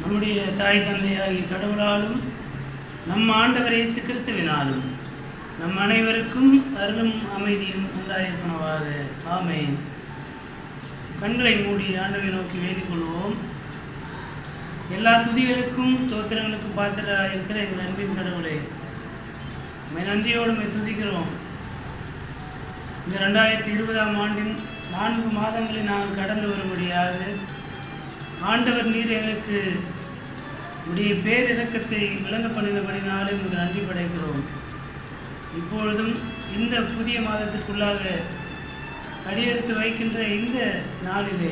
நம்முடைய தாய் தந்தையாகிய கடவுளாலும் நம் ஆண்டவர் இயேசு கிறிஸ்துவினாலும் நம் அனைவருக்கும் அருளும் அமைதியும் உண்டாயிருப்பனவாக. ஆமென். கண்களை மூடி ஆண்டவரை நோக்கி வேண்டிக் கொள்வோம். எல்லா துதிகளுக்கும் தோத்திரங்களுக்கும் பாத்திரராக இருக்கிற எங்கள் அன்பின் கடவுளே, உம்மை நன்றியோடு உம்மை துதிக்கிறோம். இந்த 2020ஆம் ஆண்டின் 4 மாதங்களை நாங்கள் கடந்து வரும்படியாக ஆண்டவர் நீர் எங்களுக்கு உடைய பேரிரக்கத்தை விளங்க பண்ணினபடினாலும் உங்களுக்கு நன்றி படைக்கிறோம். இப்பொழுதும் இந்த புதிய மாதத்திற்குள்ளாக அடியெடுத்து வைக்கின்ற இந்த நாளிலே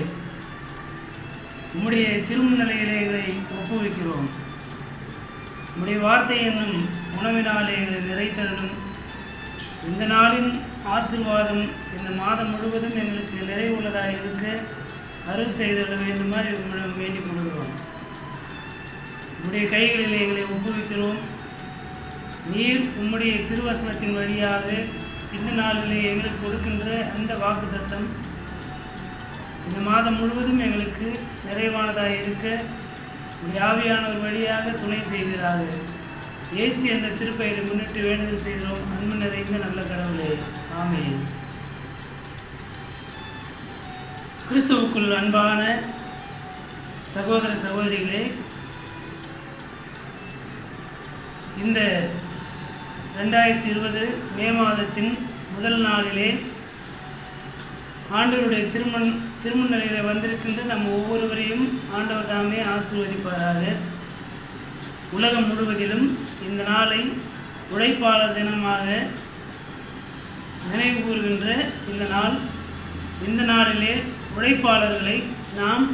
உம்முடைய திருமுன்னிலையிலே எங்களை ஒப்புவிக்கிறோம். உம்முடைய வார்த்தை என்னும் உணவினாலே எங்களை நிறைத்தரணும். இந்த நாளின் ஆசீர்வாதம் இந்த மாதம் முழுவதும் எங்களுக்கு நிறைவுள்ளதாக இருக்க அருள் செய்திட வேண்டுமா உம்மிடம் வேண்டிக் கொள்கிறோம். உம்முடைய கைகளில் எங்களை ஒப்புவிக்கிறோம். நீர் உம்முடைய திருவசனத்தின் வழியாக இந்த நாளிலே எங்களுக்கு கொடுக்கின்ற அந்த வாக்குத்தத்தம் இந்த மாதம் முழுவதும் எங்களுக்கு நிறைவானதாக இருக்க உம்முடைய ஆவியானவர் வழியாக துணை செய்கிறார்கள். இயேசு என்ற திருப்பெயரை முன்னிட்டு வேண்டுதல் செய்கிறோம். அன்பு நிறைந்த நல்ல கடவுளே, ஆமென். கிறிஸ்துவுக்குள் அன்பான சகோதர சகோதரிகளே, இந்த 2020 மே மாதத்தின் முதல் நாளிலே ஆண்டவருடைய திருமுன்னிலையில் வந்திருக்கின்ற நம் ஒவ்வொருவரையும் ஆண்டவர் தாமே ஆசீர்வதிப்பாராக. உலகம் முழுவதிலும் இந்த நாளை உழைப்பாளர் தினமாக நினைவு கூறுகின்ற இந்த நாளிலே உழைப்பாளர்களை நாம்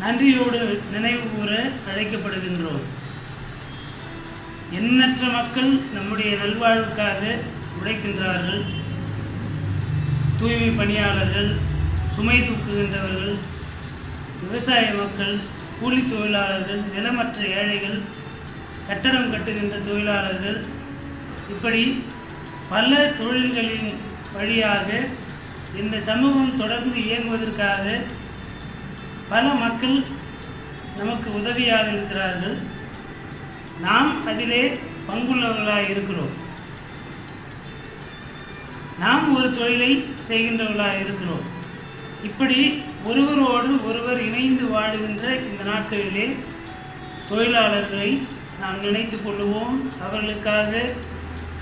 நன்றியோடு நினைவு கூற அழைக்கப்படுகின்றோம். எண்ணற்ற மக்கள் நம்முடைய நல்வாழ்வுக்காக உழைக்கின்றார்கள். தூய்மை பணியாளர்கள், சுமை தூக்குகின்றவர்கள், விவசாய மக்கள், கூலி தொழிலாளர்கள், நிலமற்ற ஏழைகள், கட்டடம் கட்டுகின்ற தொழிலாளர்கள், இப்படி பல தொழில்களின் வழியாக இந்த சமூகம் தொடர்ந்து இயங்குவதற்காக பல மக்கள் நமக்கு உதவியாக இருக்கிறார்கள். நாம் அதிலே பங்குள்ளவர்களாக இருக்கிறோம். நாம் ஒரு தொழிலை செய்கின்றவர்களாக இருக்கிறோம். இப்படி ஒருவரோடு ஒருவர் இணைந்து வாழுகின்ற இந்த நாட்களிலே தொழிலாளர்களை நாம் நினைத்து கொள்ளுவோம். அவர்களுக்காக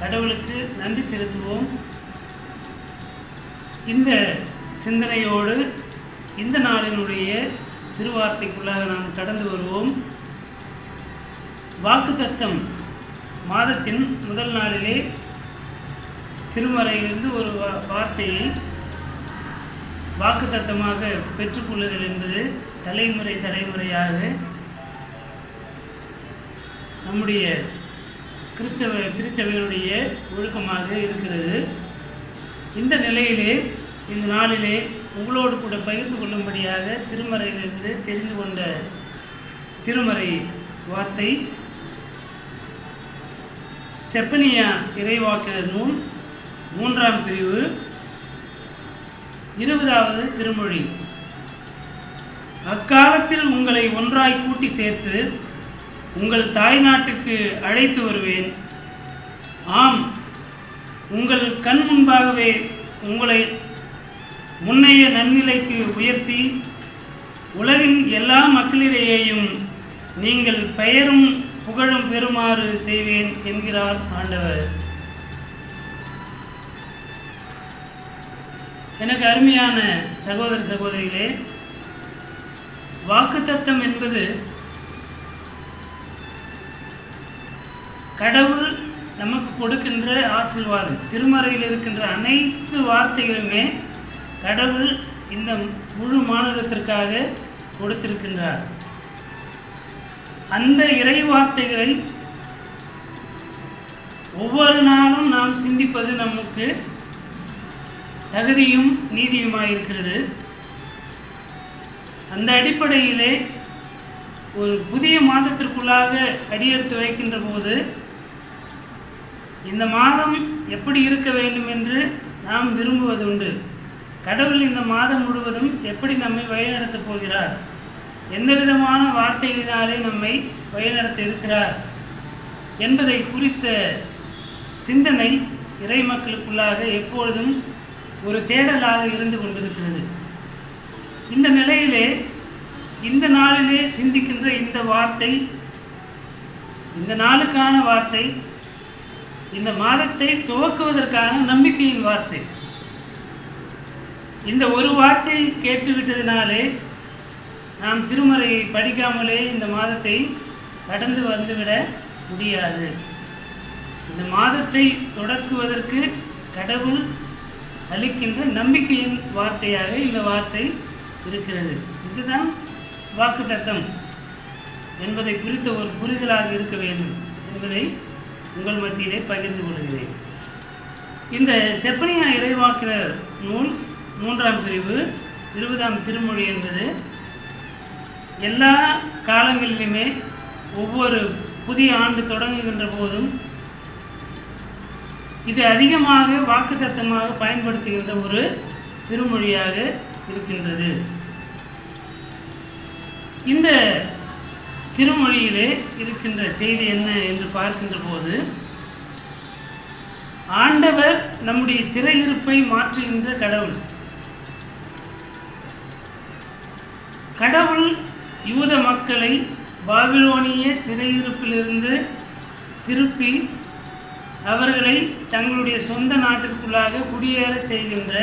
கடவுளுக்கு நன்றி செலுத்துவோம். இந்த சிந்தனையோடு இந்த நாளினுடைய திருவார்த்தைக்குள்ளாக நாம் கடந்து வருவோம். வாக்குத்தத்தம் மாதத்தின் முதல் நாளிலே திருமறையிலிருந்து ஒரு வார்த்தையை வாக்குத்தத்தமாக பெற்றுக்கொள்ளுதல் என்பது தலைமுறையாக நம்முடைய கிறிஸ்தவ திருச்சபையினுடைய ஒழுக்கமாக இருக்கிறது. இந்த நிலையிலே இந்த நாளிலே உங்களோடு கூட பகிர்ந்து கொள்ளும்படியாக திருமறையிலிருந்து தெரிந்து கொண்ட திருமறை வார்த்தை செப்பனியா இறைவாக்கினர் நூல் 3ஆம் பிரிவு 20வது திருமொழி. அக்காலத்தில் உங்களை ஒன்றாய் கூட்டி சேர்த்து உங்கள் தாய் நாட்டுக்கு அழைத்து வருவேன். ஆம், உங்கள் கண் முன்பாகவே உங்களை முன்னைய நன்னிலைக்கு உயர்த்தி உலகின் எல்லா மக்களிடையேயும் நீங்கள் பெயரும் புகழும் பெறுமாறு செய்வேன் என்கிறார் ஆண்டவர். எனக்கு அருமையான சகோதர சகோதரிகளே, வாக்குத்தத்தம் என்பது கடவுள் நமக்கு கொடுக்கின்ற ஆசீர்வாதம். திருமறையில் இருக்கின்ற அனைத்து வார்த்தைகளுமே கடவுள் இந்த முழு மாநிலத்திற்காக கொடுத்திருக்கின்றார். அந்த இறை வார்த்தைகளை ஒவ்வொரு நாளும் நாம் சிந்திப்பது நமக்கு தகுதியும் நீதியுமாயிருக்கிறது. அந்த அடிப்படையிலே ஒரு புதிய மாதத்திற்குள்ளாக அடியெடுத்து வைக்கின்ற போது இந்த மாதம் எப்படி இருக்க வேண்டும் என்று நாம் விரும்புவதுண்டு. கடவுள் இந்த மாதம் முழுவதும் எப்படி நம்மை வழிநடத்தப் போகிறார், எந்த விதமான வார்த்தைகளினாலே நம்மை வழிநடத்த இருக்கிறார் என்பதை குறித்த சிந்தனை இறை மக்களுக்குள்ளாக எப்பொழுதும் ஒரு தேடலாக இருந்து கொண்டிருக்கிறது. இந்த நிலையிலே இந்த நாளிலே சிந்திக்கின்ற இந்த வார்த்தை, இந்த நாளுக்கான வார்த்தை, இந்த மாதத்தை துவக்குவதற்கான நம்பிக்கையின் வார்த்தை. இந்த ஒரு வார்த்தையை கேட்டுவிட்டதினாலே நாம் திருமறையை படிக்காமலே இந்த மாதத்தை கடந்து வந்துவிட முடியாது. இந்த மாதத்தை தொடக்குவதற்கு கடவுள் அளிக்கின்ற நம்பிக்கையின் வார்த்தையாக இந்த வார்த்தை இருக்கிறது. இதுதான் வாக்குத்தத்தம் என்பதை குறித்த ஒரு புரிதலாக இருக்க வேண்டும் என்பதை உங்கள் மத்தியிலே பகிர்ந்து கொள்கிறேன். இந்த செப்பனியா இறைவாக்கினர் நூல் 3ஆம் பிரிவு 20ஆம் திருமொழி என்பது எல்லா காலங்களிலுமே ஒவ்வொரு புதிய ஆண்டு தொடங்குகின்ற போதும் இது அதிகமாக வாக்குத்தத்தமாக பயன்படுத்துகின்ற ஒரு திருமொழியாக இருக்கின்றது. இந்த திருமொழியிலே இருக்கின்ற செய்தி என்ன என்று பார்க்கின்ற போது, ஆண்டவர் நம்முடைய சிறையிருப்பை மாற்றுகின்ற கடவுள். கடவுள் யூத மக்களை பாபிலோனிய சிறையிருப்பிலிருந்து திருப்பி அவர்களை தங்களுடைய சொந்த நாட்டிற்குள்ளாக குடியேற செய்கின்ற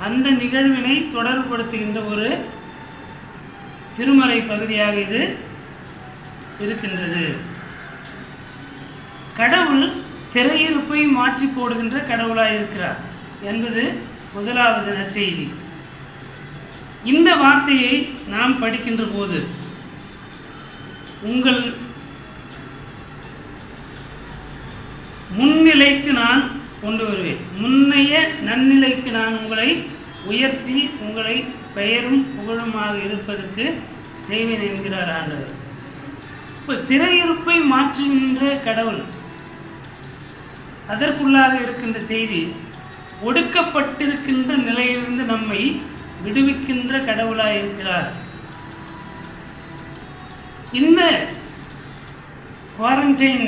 அந்த நிகழ்வினை தொடர்புபடுத்துகின்ற ஒரு திருமறை பகுதியாக இது இருக்கின்றது. கடவுள் சிறையிருப்பை மாற்றி போடுகின்ற கடவுளாக இருக்கிறார் என்பது முதலாவது நற்செய்தி. இந்த வார்த்தையை நாம் படிக்கின்ற போது உங்கள் முன்னிலைக்கு நான் கொண்டு வருவேன், முன்னைய நன்னிலைக்கு நான் உங்களை உயர்த்தி உங்களை பெயரும் புகழுமாக இருப்பதற்கு செய்வேன் என்கிறார் ஆண்டவர். இப்போ சிறையிருப்பை மாற்றுகின்ற கடவுள், அதற்குள்ளாக இருக்கின்ற செய்தி ஒடுக்கப்பட்டிருக்கின்ற நிலையிலிருந்து நம்மை விடுவிக்கின்ற கடவுளாக இருக்கிறார். இந்த குவாரண்டைன்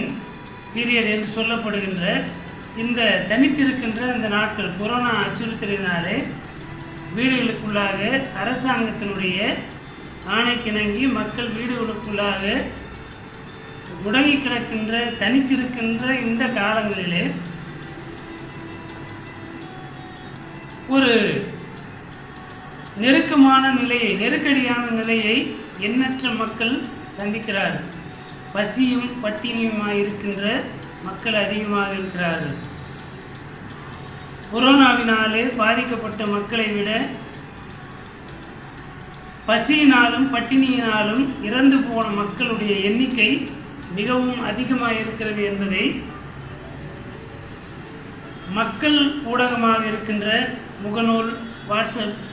பீரியட் என்று சொல்லப்படுகின்ற இந்த தனித்திருக்கின்ற இந்த நாட்கள் கொரோனா அச்சுறுத்தலினாலே வீடுகளுக்குள்ளாக அரசாங்கத்தினுடைய ஆணைக்கிணங்கி மக்கள் வீடுகளுக்குள்ளாக முடங்கி கிடக்கின்ற தனித்திருக்கின்ற இந்த காலங்களிலே ஒரு நெருக்கமான நிலையை, நெருக்கடியான நிலையை எண்ணற்ற மக்கள் சந்திக்கிறார்கள். பசியும் பட்டினியுமாக இருக்கின்ற மக்கள் அதிகமாக இருக்கிறார்கள். கொரோனாவினாலே பாதிக்கப்பட்ட மக்களை விட பசியினாலும் பட்டினியினாலும் இறந்து போன மக்களுடைய எண்ணிக்கை மிகவும் அதிகமாக இருக்கிறது என்பதை மக்கள் ஊடகமாக இருக்கின்ற முகநூல், வாட்ஸ்அப்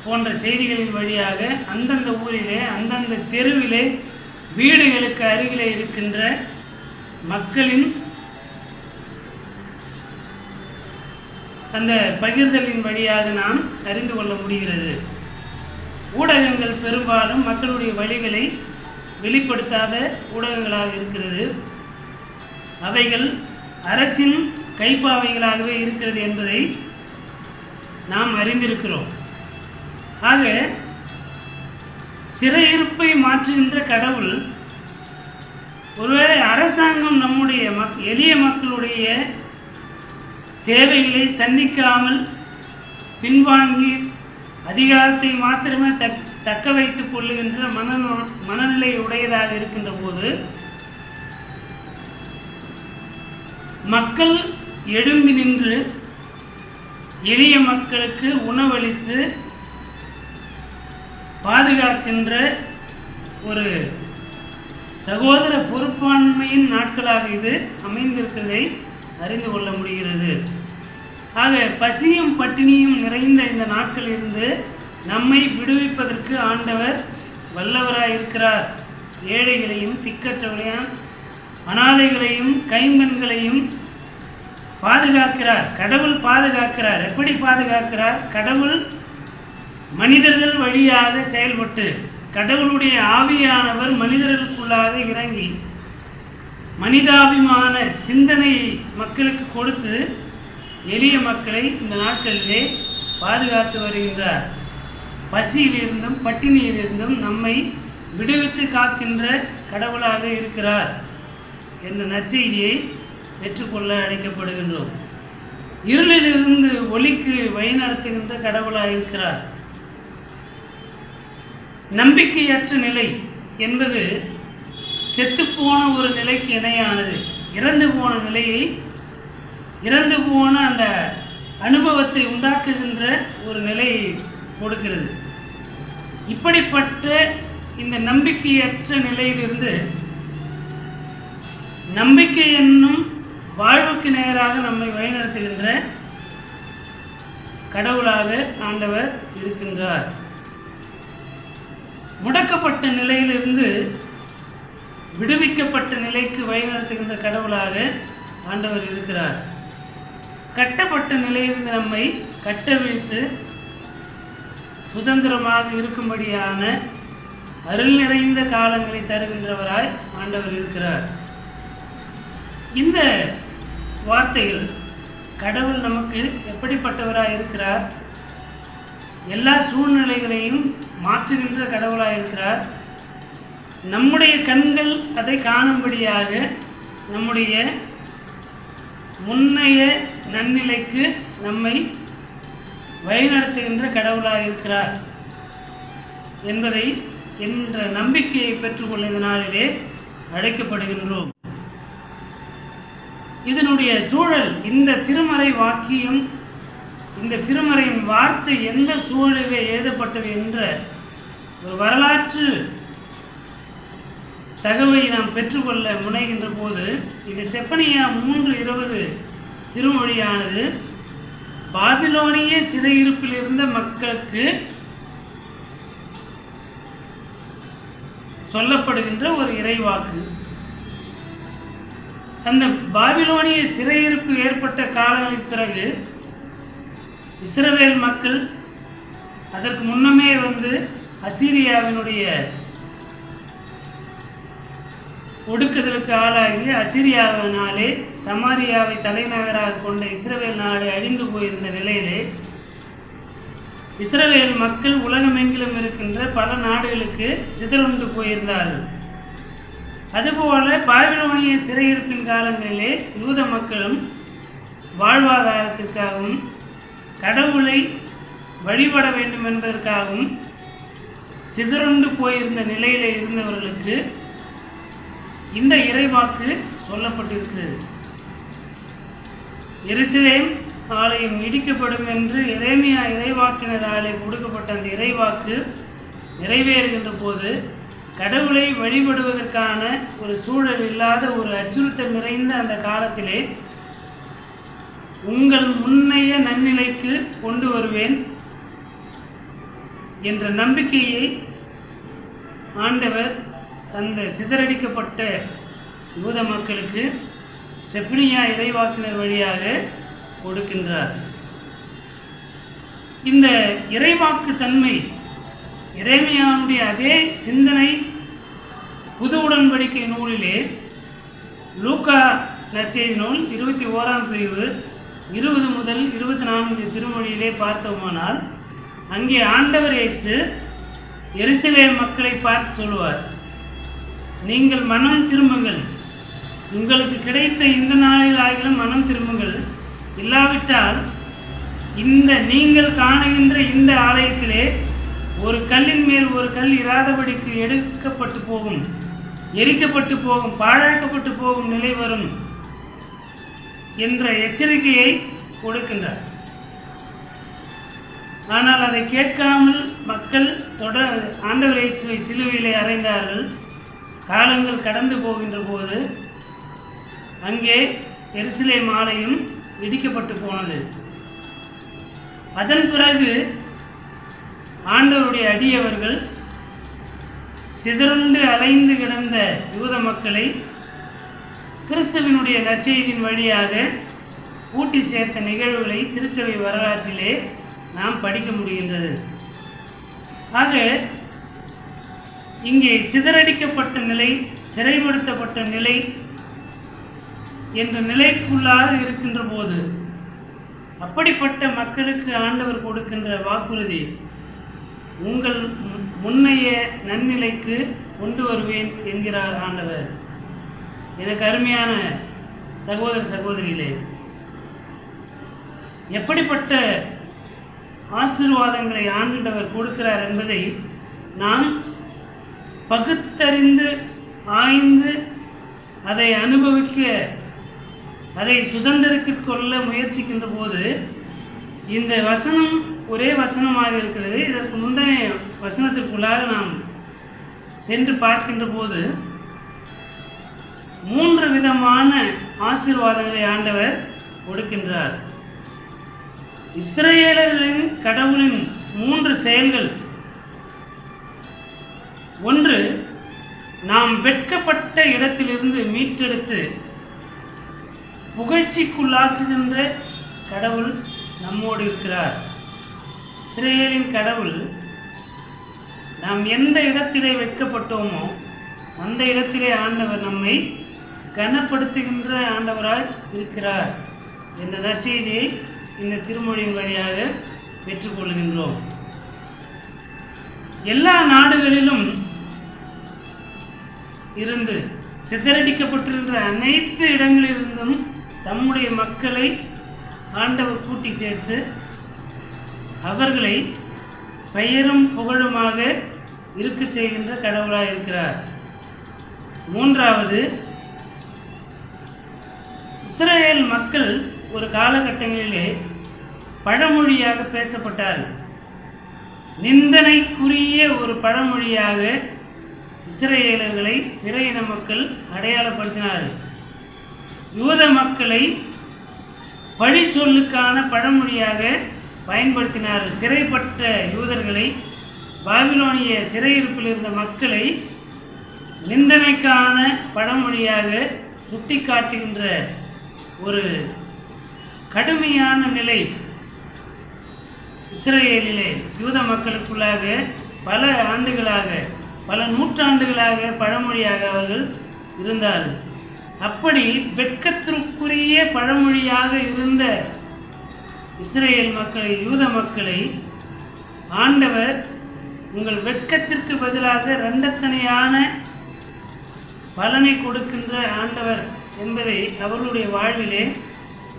போன்ற செய்திகளின் வழியாக அந்தந்த ஊரிலே அந்தந்த தெருவிலே வீடுகளுக்கு அருகிலே இருக்கின்ற மக்களின் அந்த பகிர்தலின் வழியாக நாம் அறிந்து கொள்ள முடிகிறது. ஊடகங்கள் பெரும்பாலும் மக்களுடைய வழிகளை வெளிப்படுத்தாத ஊடகங்களாக இருக்கிறது. அவைகள் அரசின் கைப்பாவைகளாகவே இருக்கிறது என்பதை நாம் அறிந்திருக்கிறோம். ஆக சிறையிருப்பை மாற்றுகின்ற கடவுள் ஒருவேளை அரசாங்கம் நம்முடைய எளிய மக்களுடைய தேவைகளை சந்திக்காமல் பின்வாங்கி அதிகாரத்தை மாத்திரமே தக்க வைத்துக் கொள்ளுகின்ற மனநிலை உடையதாக இருக்கின்ற போது மக்கள் எழும்பி நின்று எளிய மக்களுக்கு உணவளித்து பாதுகாக்கின்ற ஒரு சகோதர பொறுப்பாண்மையின் நாட்களாக இது அமைந்திருக்கிறதை அறிந்து கொள்ள முடிகிறது. ஆக பசியும் பட்டினியும் நிறைந்த இந்த நாட்களிலிருந்து நம்மை விடுவிப்பதற்கு ஆண்டவர் வல்லவராக இருக்கிறார். ஏழைகளையும் திக்கற்றவர்களையும் அனாதைகளையும் கைம்பெண்களையும் பாதுகாக்கிறார். கடவுள் பாதுகாக்கிறார். எப்படி பாதுகாக்கிறார்? கடவுள் மனிதர்கள் வழியாக செயல்பட்டு கடவுளுடைய ஆவியானவர் மனிதர்களுக்குள்ளாக இறங்கி மனிதாபிமான சிந்தனையை மக்களுக்கு கொடுத்து எளிய மக்களை இந்த நாட்களிலே பாதுகாத்து வருகின்றார். பசியிலிருந்தும் பட்டினியிலிருந்தும் நம்மை விடுவித்து காக்கின்ற கடவுளாக இருக்கிறார் என்ற நற்செய்தியை பெற்றுக்கொள்ள அழைக்கப்படுகின்றோம். இருளிலிருந்து ஒளிக்கு வழிநடத்துகின்ற கடவுளாக இருக்கிறார். நம்பிக்கையற்ற நிலை என்பது செத்துப்போன ஒரு நிலைக்கு இணையானது. இறந்து போன நிலையை, இறந்து போன அந்த அனுபவத்தை உண்டாக்குகின்ற ஒரு நிலையை கொடுக்கிறது. இப்படிப்பட்ட இந்த நம்பிக்கையற்ற நிலையிலிருந்து நம்பிக்கை என்னும் வாழ்வுக்கு நேராக நம்மை வழிநடத்துகின்ற கடவுளாக ஆண்டவர் இருக்கின்றார். முடக்கப்பட்ட நிலையிலிருந்து விடுவிக்கப்பட்ட நிலைக்கு வழிநடத்துகின்ற கடவுளாக ஆண்டவர் இருக்கிறார். கட்டப்பட்ட நிலையிலிருந்து நம்மை கட்டவிழ்த்து சுதந்திரமாக இருக்கும்படியான அருள் நிறைந்த காலங்களை தருகின்றவராய் ஆண்டவர் இருக்கிறார். இந்த வார்த்தைகள் கடவுள் நமக்கு எப்படிப்பட்டவராய் இருக்கிறார், எல்லா சூழ்நிலைகளையும் மாற்றுகின்ற கடவுளாக இருக்கிறார். நம்முடைய கண்கள் அதை காணும்படியாக நம்முடைய முன்னைய நன்னிலைக்கு நம்மை வழிநடத்துகின்ற கடவுளாக இருக்கிறார் என்பதை என்ற நம்பிக்கையை பெற்றுக்கொள்ள இந்த நாளிலே அழைக்கப்படுகின்றோம். இதனுடைய சூழல், இந்த திருமறை வாக்கியம், இந்த திருமறையின் வார்த்தை எந்த சூழலிலே எழுதப்பட்டது என்ற ஒரு வரலாற்று தகவலை நாம் பெற்றுக்கொள்ள முனைகின்ற போது, இது செப்பனியா 3:20 திருமொழியானது பாபிலோனிய சிறையிருப்பில் இருந்த மக்களுக்கு சொல்லப்படுகின்ற ஒரு இறைவாக்கு. அந்த பாபிலோனிய சிறையிருப்பு ஏற்பட்ட காலங்களுக்கு பிறகு இஸ்ரவேல் மக்கள் அதற்கு முன்னமே அசீரியாவினுடைய ஒடுக்குதலுக்கு ஆளாகி அசீரியாவினாலே சமாரியாவை தலைநகராக கொண்ட இஸ்ரவேல் நாடு அழிந்து போயிருந்த நிலையிலே இஸ்ரவேல் மக்கள் உலகமெங்கிலும் இருக்கின்ற பல நாடுகளுக்கு சிதறுண்டு போயிருந்தார்கள். அதுபோல பாபிலோனிய சிறையிருப்பின் காலங்களிலே யூத மக்களும் வாழ்வாதாரத்திற்காகவும் கடவுளை வழிபட வேண்டும் என்பதற்காகவும் சிதறுண்டு போயிருந்த நிலையில் இருந்தவர்களுக்கு இந்த இறைவாக்கு சொல்லப்பட்டிருக்கிறது. எருசலேம் ஆலயம் இடிக்கப்படும் என்று எரேமியா இறைவாக்கினராலே கொடுக்கப்பட்ட அந்த இறைவாக்கு நிறைவேறுகின்ற போது கடவுளை வழிபடுவதற்கான ஒரு சூழல் இல்லாத ஒரு அச்சுறுத்தல் நிறைந்த அந்த காலத்திலே உங்கள் முன்னைய நன்னிலைக்கு கொண்டு வருவேன் என்ற நம்பிக்கையை ஆண்டவர் அந்த சிதறடிக்கப்பட்ட யூத மக்களுக்கு செப்பனியா இறைவாக்கினர் வழியாக கொடுக்கின்றார். இந்த இறைவாக்கு தன்மை எரேமியாவுடைய அதே சிந்தனை புது உடன்படிக்கை நூலிலே லூக்கா நற்செய்தி நூல் 21ஆம் பிரிவு 20 முதல் 24 திருமொழியிலே பார்த்தோமானால் அங்கே ஆண்டவர் இயேசு எருசலேம் மக்களை பார்த்து சொல்லுவார், நீங்கள் மனம் திரும்புங்கள், உங்களுக்கு கிடைத்த இந்த நாளில் ஆகிலும் மனம் திரும்புங்கள், இல்லாவிட்டால் இந்த நீங்கள் காணுகின்ற இந்த ஆலயத்திலே ஒரு கல்லின் மேல் ஒரு கல் இராதபடிக்கு எடுக்கப்பட்டு போகும், எரிக்கப்பட்டு போகும், பாழாக்கப்பட்டு போகும் நிலை வரும் என்ற எச்சரிக்கையை கொடுக்கின்றார். ஆனால் அதை கேட்காமல் மக்கள் ஆண்டவர் இயேசுவை சிலுவையிலே அறைந்தார்கள். காலங்கள் கடந்து போகின்ற போது அங்கே எருசலேம் ஆலயம் இடிக்கப்பட்டு போனது. அதன் பிறகு ஆண்டவருடைய அடியவர்கள் சிதறுண்டு அலைந்து கிடந்த யூத மக்களை கிறிஸ்துவினுடைய நற்செய்தியின் வழியாக கூட்டி சேர்த்த நிகழ்வுகளை திருச்சபை வரலாற்றிலே நாம் படிக்க முடிகின்றது. ஆக இங்கே சிதறடிக்கப்பட்ட நிலை, சிறைப்படுத்தப்பட்ட நிலை என்ற நிலைக்குள்ளாக இருக்கின்ற போது அப்படிப்பட்ட மக்களுக்கு ஆண்டவர் கொடுக்கின்ற வாக்குறுதி, உங்கள் முன்னைய நன்னிலைக்கு கொண்டு வருவேன் என்கிறார் ஆண்டவர். எனக்கு அருமையான சகோதர சகோதரிகளே, எப்படிப்பட்ட ஆசீர்வாதங்களை ஆண்டவர் கொடுக்கிறார் என்பதை நாம் பகுத்தறிந்து ஆய்ந்து அதை அனுபவிக்க, அதை சுதந்திரத்திற்கு கொள்ள முயற்சிக்கின்ற போது இந்த வசனம் ஒரே வசனமாக இருக்கிறது. இதற்கு முந்தைய வசனத்திற்குள்ளாக நாம் சென்று பார்க்கின்ற போது 3 விதமான ஆசீர்வாதங்களை ஆண்டவர் கொடுக்கின்றார். இஸ்ரவேலர்களின் கடவுளின் 3 செயல்கள். ஒன்று, நாம் வெட்கப்பட்ட இடத்திலிருந்து மீட்டெடுத்து புகழ்ச்சிக்குள்ளாக்குகின்ற கடவுள் நம்மோடு இருக்கிறார். இஸ்ரவேலின் கடவுள் நாம் எந்த இடத்திலே வெட்கப்பட்டோமோ அந்த இடத்திலே ஆண்டவர் நம்மை கனப்படுத்துகின்ற ஆண்டவராய் இருக்கிறார் என்ற நற்செய்தியை இந்த திருமொழியின் வழியாக பெற்றுக்கொள்கின்றோம். எல்லா நாடுகளிலும் இருந்து சிதறடிக்கப்பட்டிருக்கின்ற அனைத்து இடங்களிலிருந்தும் தம்முடைய மக்களை ஆண்டவர் கூட்டி சேர்த்து அவர்களை பெயரும் புகழுமாக இருக்க செய்கின்ற கடவுளாக இருக்கிறார். மூன்றாவது, இஸ்ரவேல் மக்கள் ஒரு காலகட்டங்களிலே பழமொழியாக பேசப்பட்டார்கள். நிந்தனைக்குரிய ஒரு பழமொழியாக இஸ்ரவேலர்களை பிற இன மக்கள் அடையாளப்படுத்தினார்கள். யூத மக்களை பழி சொல்லுக்கான பழமொழியாக பயன்படுத்தினார்கள். சிறைப்பட்ட யூதர்களை, பாபிலோனிய சிறையிருப்பில் இருந்த மக்களை நிந்தனைக்கான பழமொழியாக சுட்டி காட்டுகின்ற ஒரு கடுமையான நிலை இஸ்ரவேலிலே யூத மக்களுக்குள்ளாக பல ஆண்டுகளாக, பல நூற்றாண்டுகளாக பழமொழியாக அவர்கள் இருந்தார்கள். அப்படி வெட்கத்திற்குரிய பழமொழியாக இருந்த இஸ்ரவேல் மக்களை, யூத மக்களை ஆண்டவர் உங்கள் வெட்கத்திற்கு பதிலாக இரண்டத்தனையான பலனை கொடுக்கின்ற ஆண்டவர் என்பதை அவர்களுடைய வாழ்விலே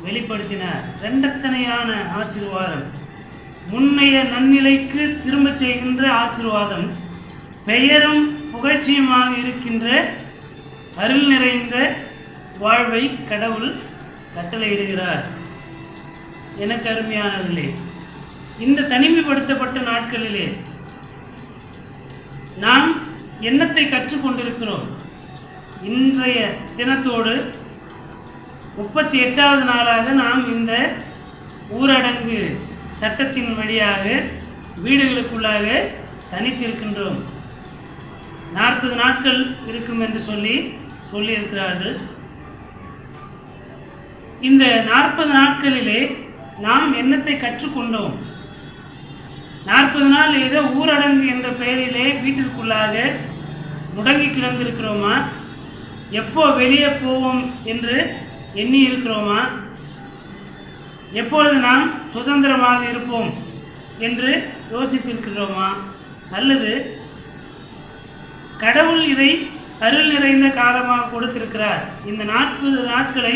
வெளிப்படுத்தினார். இரண்டத்தனையான ஆசீர்வாதம், முன்னைய நன்னிலைக்கு திரும்ப செய்கின்ற ஆசீர்வாதம், பெயரும் புகழ்ச்சியுமாக இருக்கின்ற அருள் நிறைந்த வாழ்வை கடவுள் கட்டளையிடுகிறார். எனக்கு அருமையானவர்களே, இந்த தனிமைப்படுத்தப்பட்ட நாட்களிலே நாம் என்னத்தை கற்றுக்கொண்டிருக்கிறோம்? இன்றைய தினத்தோடு 38வது நாளாக நாம் இந்த ஊரடங்கு சட்டத்தின் வழியாக வீடுகளுக்குள்ளாக தனித்திருக்கின்றோம். 40 நாட்கள் இருக்கும் என்று சொல்லியிருக்கிறார்கள். இந்த 40 நாட்களிலே நாம் என்னத்தை கற்றுக்கொண்டோம்? 40 நாள் ஏதோ ஊரடங்கு என்ற பெயரிலே வீட்டிற்குள்ளாக முடங்கி கிடந்திருக்கிறோமா? எப்போ வெளியே போவோம் என்று எண்ணி இருக்கிறோமா? எப்பொழுது நாம் சுதந்திரமாக இருப்போம் என்று யோசித்திருக்கிறோமா? அல்லது கடவுள் இதை அருள் நிறைந்த காலமாக கொடுத்திருக்கிறார், இந்த 40 நாட்களை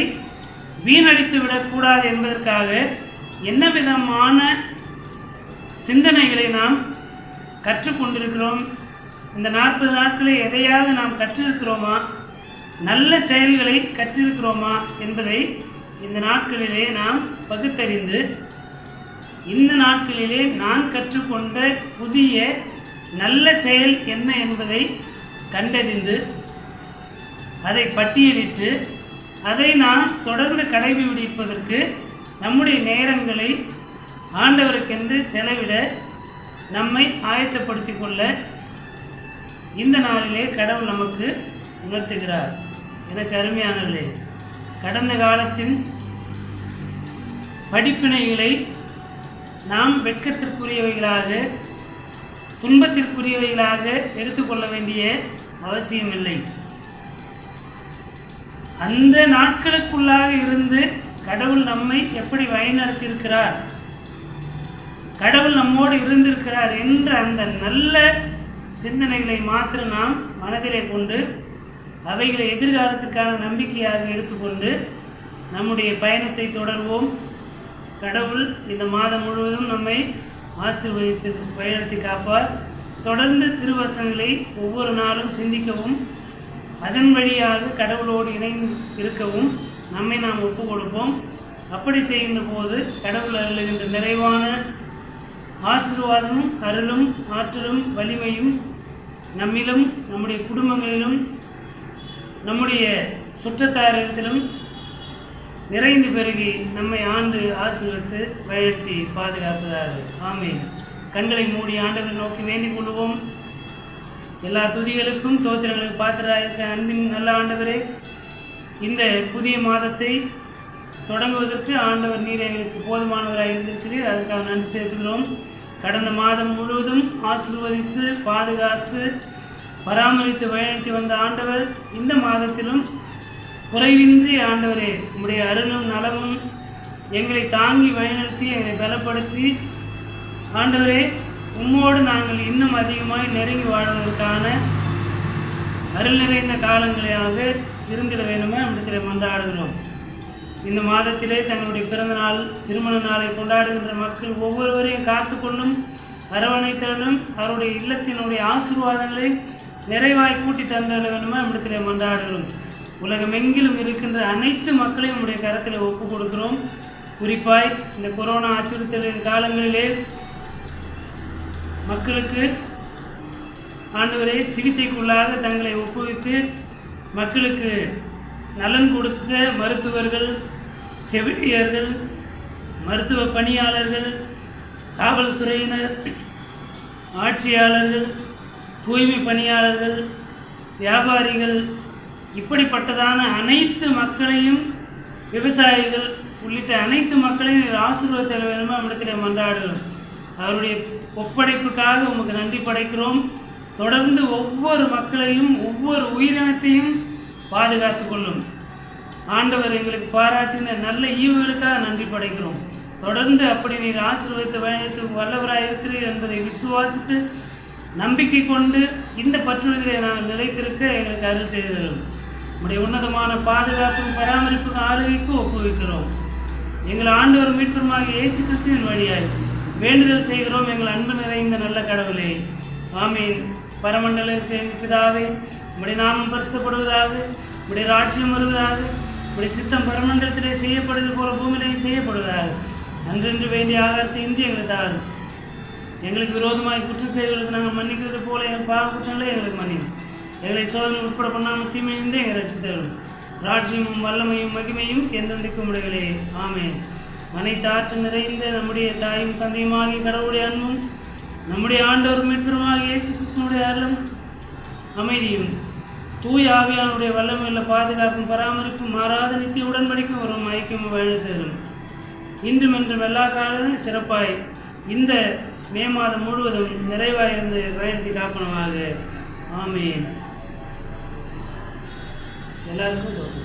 வீணடித்து விடக்கூடாது என்பதற்காக என்ன விதமான சிந்தனைகளை நாம் கற்றுக்கொண்டிருக்கிறோம்? இந்த 40 நாட்களை எதையாவது நாம் கற்றிருக்கிறோமா? நல்ல செயல்களை கற்றிருக்கிறோமா என்பதை இந்த நாட்களிலே நாம் பகுத்தறிந்து, இந்த நாட்களிலே நான் கற்றுக்கொண்ட புதிய நல்ல செயல் என்ன என்பதை கண்டறிந்து அதை பட்டியலிட்டு அதை நாம் தொடர்ந்து கடைபிடிப்பதற்கு நம்முடைய நேரங்களை ஆண்டவருக்கென்று செலவிட நம்மை ஆயத்தப்படுத்தி கொள்ள இந்த நாளிலே கடவுள் நமக்கு உணர்த்துகிறார். எனக்கு அருமையானவர்களே, கடந்த காலத்தின் படிப்பினைகளை நாம் வெட்கத்திற்குரியவைகளாக துன்பத்திற்குரியவைகளாக எடுத்துக்கொள்ள வேண்டிய அவசியமில்லை. அந்த நாட்களுக்குள்ளாக இருந்து கடவுள் நம்மை எப்படி வழிநடத்தியிருக்கிறார், கடவுள் நம்மோடு இருந்திருக்கிறார் என்ற அந்த நல்ல சிந்தனைகளை மாத்திரம் நாம் மனதிலே கொண்டு அவைகளை எதிர்காலத்திற்கான நம்பிக்கையாக எடுத்துக்கொண்டு நம்முடைய பயணத்தை தொடர்வோம். கடவுள் இந்த மாதம் முழுவதும் நம்மை ஆசீர்வதித்து வழிநடத்தி காப்பார். தொடர்ந்து திருவசனங்களை ஒவ்வொரு நாளும் சிந்திக்கவும் அதன் வழியாக கடவுளோடு இணைந்து இருக்கவும் நம்மை நாம் ஒப்பு கொடுப்போம். அப்படி செய்கின்ற போது கடவுள் அருளுகின்ற நிறைவான ஆசீர்வாதமும் அருளும் ஆற்றலும் வலிமையும் நம்மிலும் நம்முடைய குடும்பங்களிலும் நம்முடைய சுற்றத்தாரிடத்திலும் நிறைந்து பெருகி நம்மை ஆண்டு ஆசீர்வதித்து வழிநடத்தி பாதுகாப்பதாக. ஆமீன். கண்களை மூடி ஆண்டவரை நோக்கி வேண்டிக் கொள்வோம். எல்லா துதிகளுக்கும் தோத்திரங்களுக்கு பாத்திராயிருக்க அன்பின் நல்ல ஆண்டவரே, இந்த புதிய மாதத்தை தொடங்குவதற்கு ஆண்டவர் நீர் எங்களுக்கு போதுமானவராக இருந்திருக்கிறீர். அதற்காக நன்றி செலுத்துகிறோம். கடந்த மாதம் முழுவதும் ஆசீர்வதித்து பாதுகாத்து பராமரித்து வழிநடத்தி வந்த ஆண்டவர் இந்த மாதத்திலும் குறைவின்றி ஆண்டவரே உம்முடைய அருளும் நலமும் எங்களை தாங்கி வழிநடத்தி எங்களை பலப்படுத்தி ஆண்டவரே உம்மோடு நாங்கள் இன்னும் அதிகமாய் நெருங்கி வாழ்வதற்கான அருள் நிறைந்த காலங்களாக இருந்திட வேண்டுமே நம்மிடத்தில் மன்றாடுகிறோம். இந்த மாதத்திலே தங்களுடைய பிறந்த நாள் திருமண நாளை கொண்டாடுகின்ற மக்கள் ஒவ்வொருவரையும் காத்து கொள்ளும் அரவணைத்தலும் அவருடைய இல்லத்தினுடைய ஆசீர்வாதங்களை நிறைவாய் கூட்டி தந்திட வேண்டுமே நம்மிடத்தில் மன்றாடுகிறோம். உலகமெங்கிலும் இருக்கின்ற அனைத்து மக்களையும் நம்முடைய கரத்தில் ஒப்பு கொடுக்கிறோம். குறிப்பாய் இந்த கொரோனா அச்சுறுத்தலின் காலங்களிலே மக்களுக்கு ஆண்டவரே சிகிச்சைக்குள்ளாக தங்களை ஒப்புவித்து மக்களுக்கு நலன் கொடுத்த மருத்துவர்கள், செவிலியர்கள், மருத்துவ பணியாளர்கள், காவல்துறையினர், ஆட்சியாளர்கள், தூய்மை பணியாளர்கள், வியாபாரிகள், இப்படிப்பட்டதான அனைத்து மக்களையும், விவசாயிகள் உள்ளிட்ட அனைத்து மக்களையும் ஆசீர்வாதத்தில் வேணுமோ நம்மிடத்தில் மன்றாடுகிறோம். அவருடைய ஒப்படைப்புக்காக உமக்கு நன்றி படைக்கிறோம். தொடர்ந்து ஒவ்வொரு மக்களையும் ஒவ்வொரு உயிரினத்தையும் பாதுகாத்து கொள்ளும். ஆண்டவர் எங்களுக்கு பாராட்டின நல்ல ஈவுகளுக்காக நன்றி படைக்கிறோம். தொடர்ந்து அப்படி நீர் ஆசீர்வதித்து வழிநடத்த வல்லவராக இருக்கிறீர் என்பதை விசுவாசித்து நம்பிக்கை கொண்டு இந்த பற்றுறுதியை நாங்கள் நிலைத்திருக்க எங்களுக்கு அருள் செய்தரும். நம்முடைய உன்னதமான பாதுகாப்பும் பராமரிப்புக்கும் ஆளுகைக்கும் ஒப்புவிக்கிறோம். எங்கள் ஆண்டவர் மீட்பருமாகிய இயேசு கிறிஸ்துவின் வழியாய் வேண்டுதல் செய்கிறோம் எங்கள் அன்பு நிறைந்த நல்ல கடவுளே. ஆமீன். பரமண்டல பிதாவே, உம்முடைய நாமம் பரிசுத்தப்படுவதாக, உம்முடைய ராட்சியம் வருவதாக, உம்முடைய சித்தம் பரமண்டலத்திலே செய்யப்படுவது போல பூமியிலேயே செய்யப்படுவதாக. அன்றென்று வேண்டிய ஆகாரத்தை இன்றி எங்களுக்கு தாரும். எங்களுக்கு விரோதமாய் குற்றம் செய்வர்களுக்கு நாங்கள் மன்னிக்கிறது போல எங்கள் பாவ குற்றங்களை எங்களுக்கு மன்னிக்கும். எங்களை சோதனை உட்பட பண்ணாமல் தீமையிலிருந்து எங்களை ரட்சித்தரும். ராட்சியமும் வல்லமையும் மகிமையும் என்றென்றைக்கும் உடையவளே. ஆமேன். அனைத்து ஆற்றல் நிறைந்த நம்முடைய தாயும் தந்தையுமாகிய கடவுளுடைய அன்பும் நம்முடைய ஆண்டவர் மீட்பருமாகிய இயேசு கிறிஸ்துவினுடைய அருளும் அமைதியும் தூய ஆவியானுடைய வல்லமையுள்ள பாதுகாப்பும் பராமரிப்பும் மாறாத நித்திய உடன்படிக்கும் ஒரு ஐக்கியமும் வழிநடத்தும் இன்றும் என்றும் எல்லா காலமும் சிறப்பாய் இந்த மே மாதம் முழுவதும் நிறைவாயிருந்து வழிநடத்தி காப்பனமாக. ஆமீன். எல்லாருக்கும் தோற்று.